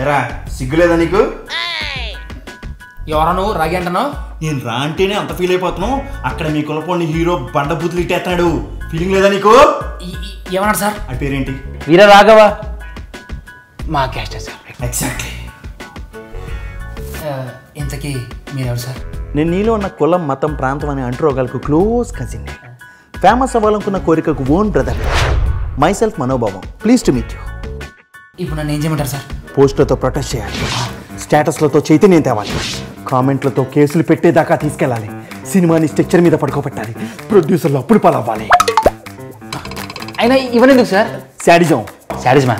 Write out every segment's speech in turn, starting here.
ఎరా సిగ్గులేదా నీకు? ఎవరా నువ్వు రాగి అంటున్నావు? నేను రా అంటేనే అంత ఫీల్ అయిపోతున్నావు. అక్కడ మీ కులపోని హీరో బండ బూతులు ఇట్టేస్తున్నాడు. ఫీలింగ్ లేదా నీకు? ఏమన్నాడు సార్? ఆ పేరేంటి? వీర రాఘవ. మా క్యాస్ట్ సార్. ఎగ్జాక్ట్లీ. ఇంతకీ మీరెవరు సార్? నేను నీలో ఉన్న కులం మతం ప్రాంతం అనే అంటురోగాలకు క్లోజ్ కజిన్. ఫేమస్ అవ్వాలనుకున్న కోరికకు ఓన్ బ్రదర్. మై సెల్ఫ్ మనోభావం. Please to meet you. ఇప్పుడు నన్ను ఏం చేయమంటారు సార్? పోస్టులతో ప్రొటెస్ట్ చేయాలి, స్టేటస్లతో చైతన్యం తేవాలి, కామెంట్లతో కేసులు పెట్టేదాకా తీసుకెళ్ళాలి, సినిమాని స్ట్రక్చర్ మీద పడుకోబెట్టాలి, ప్రొడ్యూసర్లు అప్పుడు పాలవ్వాలి. అయినా ఇవన్నీ ఎందుకు సార్? శాడిజం. శాడిజమా?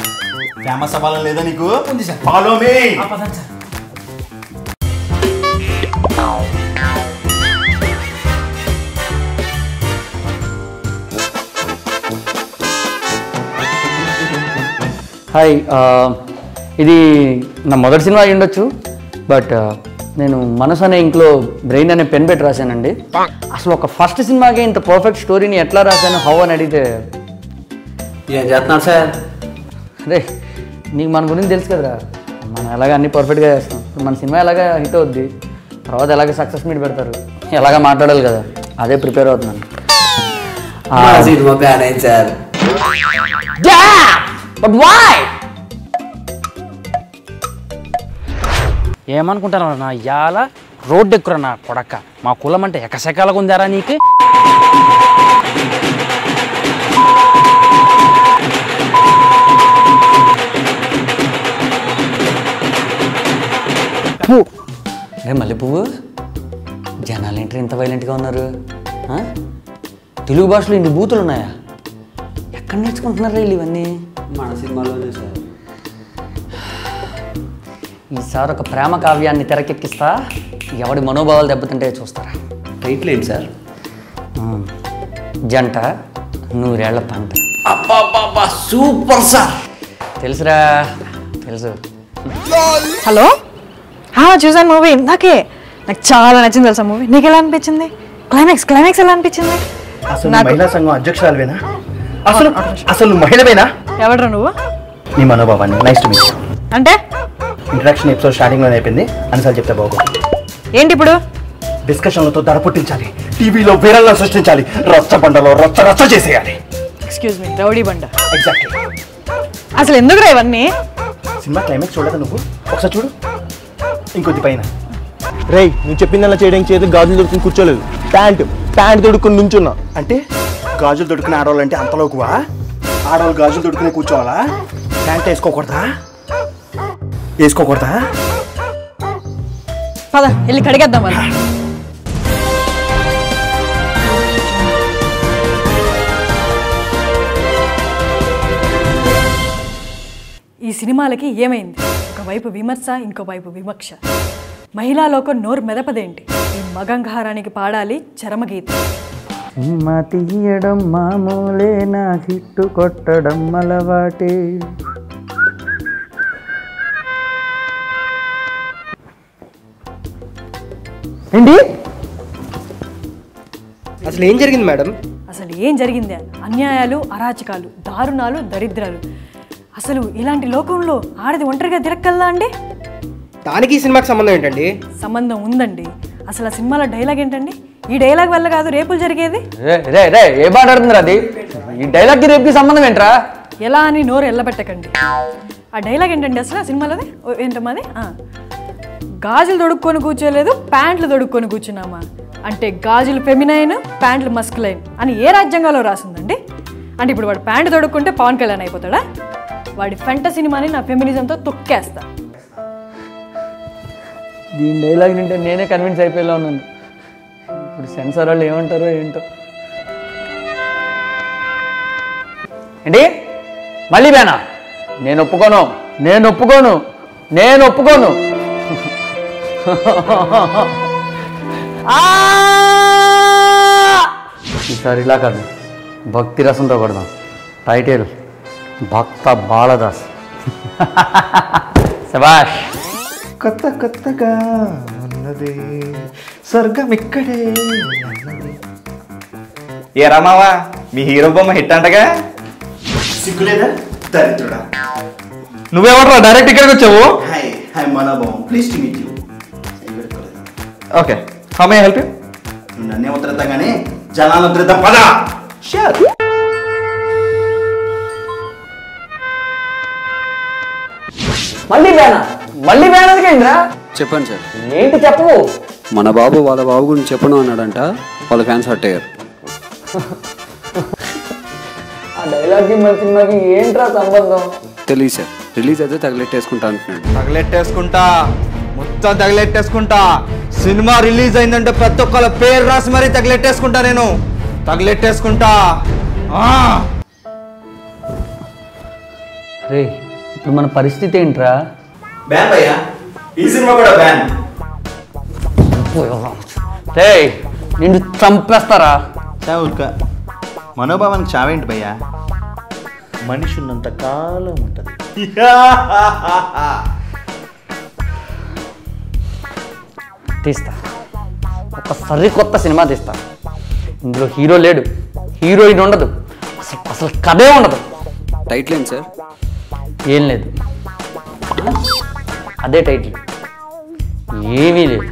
ఫేమస్ అవ్వాలని లేదా నీకు? ఉంది sir. Follow me. Sir. Hi, ఇది నా మొదటి సినిమా అయి ఉండొచ్చు. బట్ నేను మనసు అనే ఇంట్లో బ్రెయిన్ అనే పెన్ పెట్టి రాశానండి. అసలు ఒక ఫస్ట్ సినిమాకి ఇంత పర్ఫెక్ట్ స్టోరీని ఎట్లా రాశాను హౌ అని అడిగితే ఏం చేస్తున్నాడు సార్? అరే నీకు మన గురించి తెలుసు కదరా, మనం ఎలాగ అన్ని పర్ఫెక్ట్గా చేస్తాం. ఇప్పుడు మన సినిమా ఎలాగ హిట్ అవుద్ది, తర్వాత ఎలాగ సక్సెస్ మీట్ పెడతారు, ఎలాగ మాట్లాడాలి కదా, అదే ప్రిపేర్ అవుతున్నాను. సినిమా ప్లాన్ అయింది సార్. But why? ఏమనుకుంటారా నా ఇయాల రోడ్డు ఎక్కురా నా కొడక. మా కులం అంటే ఎకశకాలకు ఉందారా నీకు? రే మల్లె పువ్వు, జనాలు ఏంటి ఇంత వైలెంట్గా ఉన్నారు? తెలుగు భాషలో ఇన్ని బూతులు ఉన్నాయా? ఎక్కడ నేర్చుకుంటున్నారా వీళ్ళు ఇవన్నీ? మన సినిమాలోనే సార్. ఈసారి ఒక ప్రేమ కావ్యాన్ని తెరకెక్కిస్తా, ఎవడి మనోభావాలు దెబ్బతింటే చూస్తారా? టైటిల్ ఏంటి సార్? జంట నూరేళ్ల పంట. అబ్బా సూపర్ సార్. తెలుసురా, తెలుసు. హలో, చూసాను మూవీ ఇందాకే. నాకు చాలా నచ్చింది తెలుసా మూవీ. నీకు ఎలా అనిపించింది? క్లైమాక్స్ ఎలా అనిపించింది? అసలు మహిళా సంఘం అధ్యక్షురాలువేనా? అసలు మహిళవేనా? ఎవడ్రా నువ్వు? నీ మనోభావాన్ని. Nice to meet. అంటే ఇంట్రడక్షన్ ఎపిసోడ్ స్టార్టింగ్ లోనే అయిపోయింది. అనిసార్లు చెప్తే బాగు. ఏంటి ఇప్పుడు? డిస్కషన్లతో దడ పుట్టించాలి, టీవీలో వీరల్లా సృష్టించాలి, రచ్చ బండలో రచ్చ చేసేయాలి. ఎక్స్క్యూజ్ మీ, రౌడీ బండ. ఎగ్జాక్ట్లీ. అసలు ఎందుకురా ఇవన్నీ? సినిమా క్లైమాక్స్ చూడదా నువ్వు? ఒకసారి చూడు, ఇంకొద్ది పైన. రేయ్, నువ్వు చెప్పిందల్లా చేయడానికి చేతులు గాజులు దొడుకుని కూర్చోలేదు, ప్యాంట్ దొడుకుని నుంచున్నా. అంటే గాజులు దొడుకునే ఆడవాళ్ళంటే అంతలోకువా? ఆడవాళ్ళు గాజులు దొడుకునే కూర్చోవాలా? ప్యాంట్ వేసుకోకూడదా? పద వెళ్ళి కడిగేద్దాం మళ్ళీ. ఈ సినిమాలకి ఏమైంది? ఒకవైపు విమర్శ, ఇంకోవైపు వివక్ష. మహిళా లోకం నోరు మెదపదేంటి? ఈ మగంగారానికి పాడాలి చరమగీతం. సినిమా తీయడం మామూలే, నా హిట్టు కొట్టడం అలవాటే. ఏంటి అసలు ఏం జరిగింది మేడం? అసలు ఏం జరిగింది? అన్యాయాలు, అరాచకాలు, దారుణాలు, దరిద్రాలు. అసలు ఇలాంటి లోకంలో ఆడది ఒంటరిగా తిరక్కల్లా అండి? దానికి ఈ సినిమాకి సంబంధం ఏంటండి? సంబంధం ఉందండి. అసలు ఆ సినిమాలో డైలాగ్ ఏంటండి? ఈ డైలాగ్ వల్ల కాదు రేపులు జరిగేది. ఏ మాట్లాడుతుందిరా అది? ఈ డైలాగ్కి రేపుకి సంబంధం ఏంట్రా? ఎలా అని నోరు ఎల్లబెట్టకండి. ఆ డైలాగ్ ఏంటండి అసలు ఆ సినిమాలోది? ఏంటమ్మాది? గాజులు తొడుక్కొని కూర్చోలేదు, ప్యాంట్లు తొడుక్కొని కూర్చున్నామా అంటే గాజులు ఫెమినైన్, ప్యాంట్లు మస్కులైన్ అని ఏ రాజ్యాంగంలో రాసిందండి? అంటే ఇప్పుడు వాడు ప్యాంటు తొడుక్కుంటే పవన్ కళ్యాణ్ అయిపోతాడా? వాడి ఫెంట సినిమాని నా ఫెమినిజంతో తొక్కేస్తా. దీని డైలాగ్ నింటే నేనే కన్విన్స్ అయిపోయేలా ఉన్నాను. ఇప్పుడు సెన్సార్ వాళ్ళు ఏమంటారో ఏంటో. ఏంటి మళ్ళీ బేనా? నేను ఒప్పుకోను. ఈసారి ఇలా కాదు, భక్తి రసంతో కొడదాం. టైటిల్ భక్త బాలదాస్. శభాష్. కొత్తగా ఉన్నది స్వర్గం ఇక్కడే. ఏ రామావా, మీ హీరో బొమ్మ హిట్ అంటగా? సిగ్గులేదా దరిద్రుడా? నువ్వెవడరా డైరెక్ట్ ఇక్కడికి వచ్చావు? హాయ్ మనోభావం please to meet you. Okay, how may I help you? నన్నే ఉత్తరిద్దాం కానీ జనాలు ఉత్తరిద్దాం పద. షూర్. మళ్ళీ బ్యాన్ ఎందుకైందిరా? చెప్పండి సార్. ఏంటి చెప్పవు? మన బాబు వాళ్ళ బాబు గురించి చెప్పను అన్నాడంట, వాళ్ళ ఫ్యాన్స్ హర్ట్ అయ్యారు. ఆ డైలాగ్కి మన సినిమాకి ఏంట్రా సంబంధం? తెలియదు సార్, రిలీజ్ అయితే తగలెట్టేసుకుంటా అంటున్నాడు. తగలెట్టేసుకుంటా, మొత్తం తగలెట్టేసుకుంటా. సినిమా రిలీజ్ అయిందంటే ప్రతి ఒక్కళ్ళ పేరు రాసి మరీ తగలెట్టేసుకుంటా. నేను తగలెట్టేసుకుంటా. రే ఇప్పుడు మన పరిస్థితి ఏంట్రా? బ్యాన్ భయ్యా, ఈ సినిమా కూడా బ్యాన్. రే నిన్ను చంపేస్తారా? చావుక మనోభావానికి చావేంటి భయ్యా? మనిషి ఉన్నంత కాలం ఉంటుంది. తీస్తా, ఒక సరికొత్త సినిమా తీస్తా. ఇందులో హీరో లేడు, హీరోయిన్ ఉండదు, అసలు కథే ఉండదు. టైటిల్ ఏంటి సార్? ఏం లేదు, అదే టైటిల్, ఏమీ లేదు.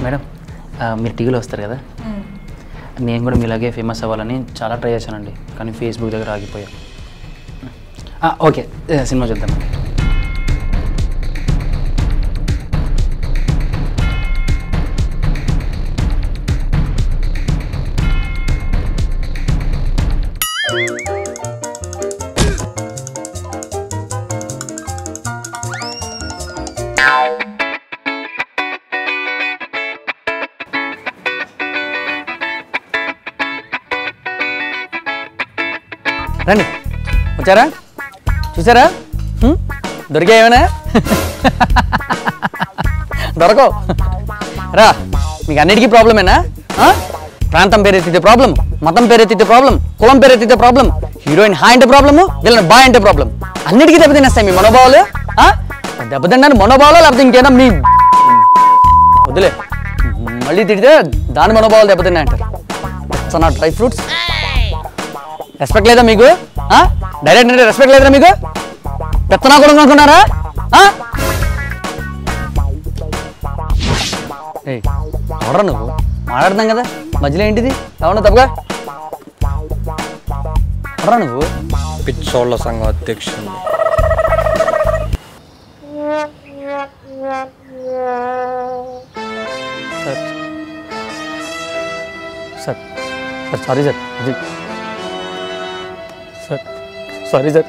మేడం మీరు టీవీలో వస్తారు కదా, నేను కూడా మీలాగే ఫేమస్ అవ్వాలని చాలా ట్రై చేశానండి, కానీ ఫేస్బుక్ దగ్గర ఆగిపోయా. ఓకే, సినిమా చూద్దాం. రండి, వచ్చారా? చూసారా? దొరికా ఏమైనా? దొరకవు రా. మీకు అన్నిటికీ ప్రాబ్లమేనా? ప్రాంతం పేరెత్తితే ప్రాబ్లం, మతం పేరెత్తితే ప్రాబ్లం, కులం పేరెత్తితే ప్రాబ్లం, హీరోయిన్ హాయ్ అంటే ప్రాబ్లము, వీళ్ళని బాయ్ అంటే ప్రాబ్లం. అన్నిటికీ దెబ్బతినేస్తాయి మీ మనోభావాలు. దెబ్బతింటాను మనోభావాలు, లేకపోతే ఇంకేనా మీ వద్దులే. మళ్ళీ తిడితే దాని మనోభావాలు దెబ్బతిన్నాయి అంటారు. It's not dry fruits. Respect లేదా మీకు? డైరెక్ట్ అంటే రెస్పెక్ట్ లేదురా మీకు? పెత్తనా కూడా అనుకున్నారా? ఎవరా నువ్వు? మాట్లాడతాం కదా, మధ్యలో ఏంటిది? అవునా తప్పగా? ఎవరా నువ్వు? పిచ్చోళ్ళ సంఘం అధ్యక్షుడు. Sir sir sorry sir, sir sorry sir.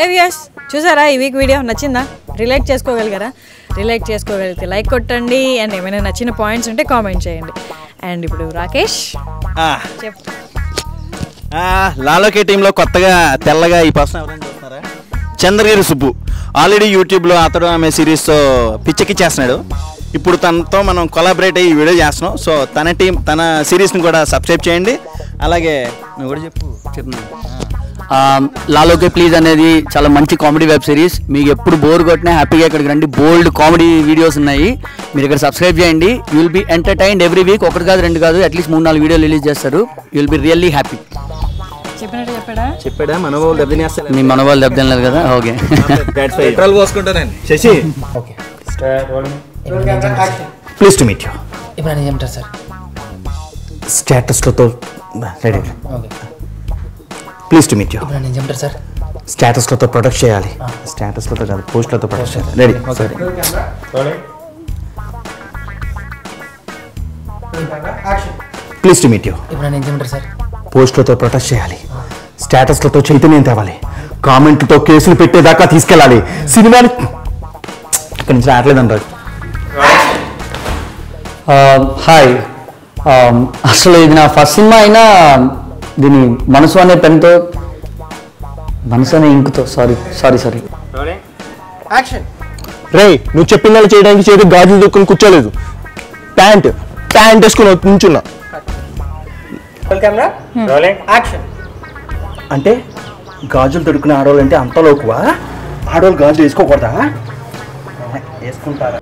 Hey viewers, చూసారా ఈ వీక్ వీడియో? నచ్చిందా? రిలేట్ చేసుకోగలిగారా? రిలేట్ చేసుకోగలిగితే లైక్ కొట్టండి, అండ్ ఏమైనా నచ్చిన పాయింట్స్ ఉంటే కామెంట్ చేయండి. అండ్ ఇప్పుడు రాకేష్ చెప్పు. లాలోకే టీంలో కొత్తగా తెల్లగా ఈ పర్సన్ ఎవరైనా చూస్తున్నారా? చంద్రగిరి సుబ్బు. ఆల్రెడీ యూట్యూబ్లో అతడు ఆమె సిరీస్తో పిచ్చెక్కిచ్చేస్తున్నాడు. ఇప్పుడు తనతో మనం కొలాబరేట్ అయ్యి వీడియో చేస్తున్నాం. సో తన సిరీస్ని కూడా సబ్స్క్రైబ్ చేయండి. అలాగే నువ్వు కూడా చెప్తున్నాను. లాలోకే ప్లీజ్ అనేది చాలా మంచి కామెడీ వెబ్ సిరీస్. మీకు ఎప్పుడు బోర్ కొట్టినా హ్యాపీగా ఇక్కడికి రండి. బోల్డ్ కామెడీ వీడియోస్ ఉన్నాయి, మీరు ఇక్కడ సబ్స్క్రైబ్ చేయండి. You will be entertained every week. ఒకటి కాదు, రెండు కాదు, అట్లీస్ట్ 3-4 వీడియోలు రిలీజ్ చేస్తారు. You will be really happy. చెప్పినట్టు చెప్పాడా? మనోభావాలు దెబ్బతినేస్తారు. మీ మనోభావాలు దెబ్బతినలేదు కదా? ఓకే. పెట్రోల్ పోసుకుంటానండి. Shashi, okay, please to meet you. ఇప్పుడు నేను చెప్తాను సార్. స్టేటస్లతో ready. Okay, please to meet you. ఇప్పుడు నేను చెప్తాను సార్. స్టేటస్లతో ప్రొడక్ట్ చేయాలి. స్టేటస్లతో కాదు, పోస్ట్లతో ప్రొడక్ట్ చేయాలి. రెడీ? సరే. Please to meet you. ఇప్పుడు నేను చెప్తాను సార్. పోస్ట్లతో ప్రొటెస్ట్ చేయాలి, స్టేటస్లతో చైతన్యం తేవాలి, కామెంట్లతో కేసులు పెట్టేదాకా తీసుకెళ్ళాలి. సినిమాని ఇక్కడి నుంచి రావట్లేదంటారు. హాయ్, అసలు ఇది నా ఫస్ట్ సినిమా అయినా దీని మనసు అనే పెన్తో, మనసు అనే ఇంకుతో, సారీ. రే, నువ్వు చెప్పిందని చేయడానికి చేతి గాజులు దొక్కుని కూర్చోలేదు. ప్యాంట్ వేసుకుని నుంచున్నా. అంటే గాజులు తొడుక్కునే ఆడవాళ్ళు అంటే అంత లోకువా? ఆడవాళ్ళు గాజులు వేసుకోకూడదా? వేసుకుంటారా?